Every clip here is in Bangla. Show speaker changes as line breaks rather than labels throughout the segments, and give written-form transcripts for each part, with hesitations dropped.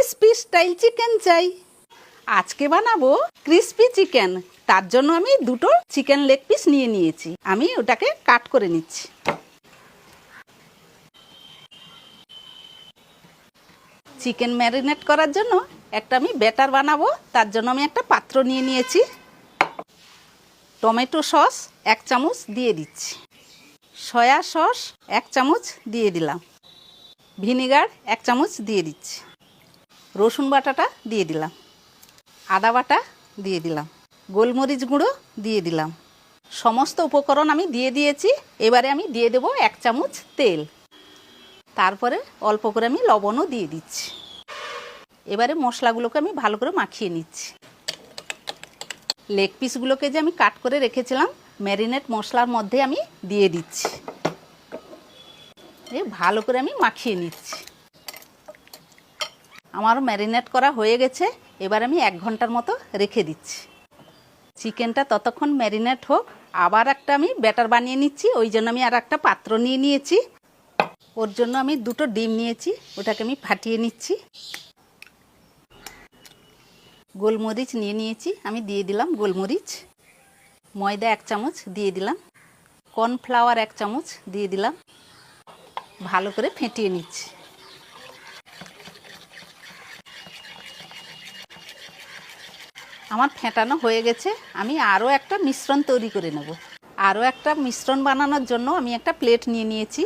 ক্রিসপি স্টাইল চিকেন চাই। আজকে বানাবো ক্রিসপি চিকেন। তার জন্য আমি দুটো চিকেন লেগ পিস নিয়ে নিয়েছি। আমি ওটাকে কাট করে নিচ্ছি। চিকেন ম্যারিনেট করার জন্য একটা আমি ব্যাটার বানাবো। তার জন্য আমি একটা পাত্র নিয়ে নিয়েছি। টমেটো সস 1 চামচ দিয়ে দিচ্ছি। সয়া সস 1 চামচ দিয়ে দিলাম। ভিনেগার 1 চামচ দিয়ে দিচ্ছি। রসুন বাটাটা দিয়ে দিলাম। আদা বাটা দিয়ে দিলাম। গোলমরিচ গুঁড়ো দিয়ে দিলাম। সমস্ত উপকরণ আমি দিয়ে দিয়েছি। এবারে আমি দিয়ে দেব 1 চামচ তেল। তারপরে অল্প করে আমি লবণও দিয়ে দিচ্ছি। এবারে মশলাগুলোকে আমি ভালো করে মাখিয়ে নিচ্ছি। লেগ পিসগুলোকে যে আমি কাট করে রেখেছিলাম ম্যারিনেট মশলার মধ্যে আমি দিয়ে দিচ্ছি। ভালো করে আমি মাখিয়ে নিচ্ছি। আমার ম্যারিনেট করা হয়ে গেছে। এবার আমি 1 ঘন্টার মতো রেখে দিচ্ছি। চিকেনটা ততক্ষণ ম্যারিনেট হোক। আবার একটা আমি ব্যাটার বানিয়ে নিচ্ছি। ওই জন্য আমি আর একটা পাত্র নিয়ে নিয়েছি। ওর জন্য আমি দুটো ডিম নিয়েছি, ওটাকে আমি ফাটিয়ে নিচ্ছি। গোলমরিচ নিয়ে নিয়েছি, আমি দিয়ে দিলাম গোলমরিচ। ময়দা 1 চামচ দিয়ে দিলাম। কর্নফ্লাওয়ার 1 চামচ দিয়ে দিলাম। ভালো করে ফেটিয়ে নিচ্ছি। আমার ফেটানো হয়ে গেছে। আমি আরও একটা মিশ্রণ তৈরি করে নেব। আরও একটা মিশ্রণ বানানোর জন্য আমি একটা প্লেট নিয়ে নিয়েছি।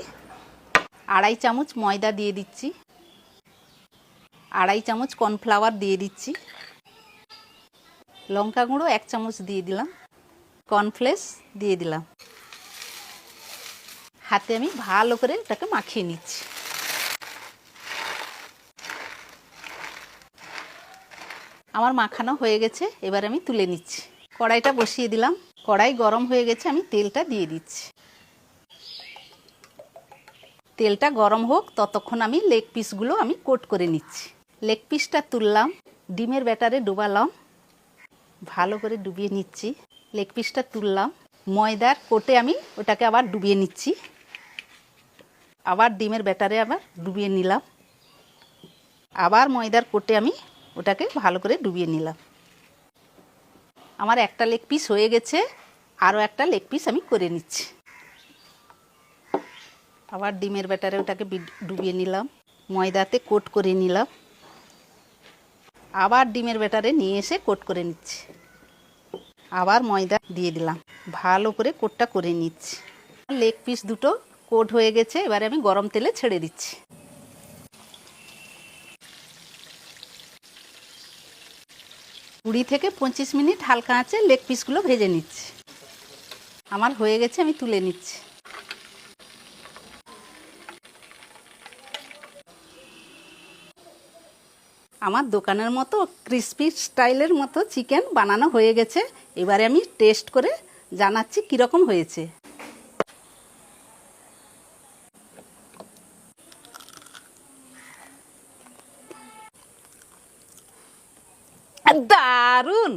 2.5 চামচ ময়দা দিয়ে দিচ্ছি। 2.5 চামচ কর্নফ্লাওয়ার দিয়ে দিচ্ছি। লঙ্কা গুঁড়ো 1 চামচ দিয়ে দিলাম। কর্নফ্লেক্স দিয়ে দিলাম। হাতে আমি ভালো করে এটাকে মাখিয়ে নিচ্ছি। আমার মাখানো হয়ে গেছে। এবার আমি তুলে নিচ্ছি। কড়াইটা বসিয়ে দিলাম। কড়াই গরম হয়ে গেছে, আমি তেলটা দিয়ে দিচ্ছি। তেলটা গরম হোক, ততক্ষণ আমি লেগ পিসগুলো আমি কোট করে নিচ্ছি। লেগ পিসটা তুললাম, ডিমের ব্যাটারে ডুবালাম, ভালো করে ডুবিয়ে নিচ্ছি। লেগ পিসটা তুললাম, ময়দার কোটে আমি ওটাকে আবার ডুবিয়ে নিচ্ছি। আবার ডিমের ব্যাটারে আবার ডুবিয়ে নিলাম। আবার ময়দার কোটে আমি ওটাকে ভালো করে ডুবিয়ে নিলাম। আমার একটা লেগ পিস হয়ে গেছে। আরও একটা লেগ পিস আমি করে নিচ্ছি। আবার ডিমের ব্যাটারে ওটাকে ডুবিয়ে নিলাম, ময়দাতে কোট করে নিলাম। আবার ডিমের ব্যাটারে নিয়ে এসে কোট করে নিচ্ছি। আবার ময়দা দিয়ে দিলাম, ভালো করে কোটটা করে নিচ্ছি। লেগ পিস দুটো কোট হয়ে গেছে। এবারে আমি গরম তেলে ছেড়ে দিচ্ছি। 20 থেকে 25 মিনিট হালকা আঁচে লেগ পিসগুলো ভেজে নিচ্ছি। আমার হয়ে গেছে, আমি তুলে নিচ্ছি। আমার দোকানের মতো ক্রিসপি স্টাইলের মতো চিকেন বানানো হয়ে গেছে। এবারে আমি টেস্ট করে জানাচ্ছি কীরকম হয়েছে। দারুণ!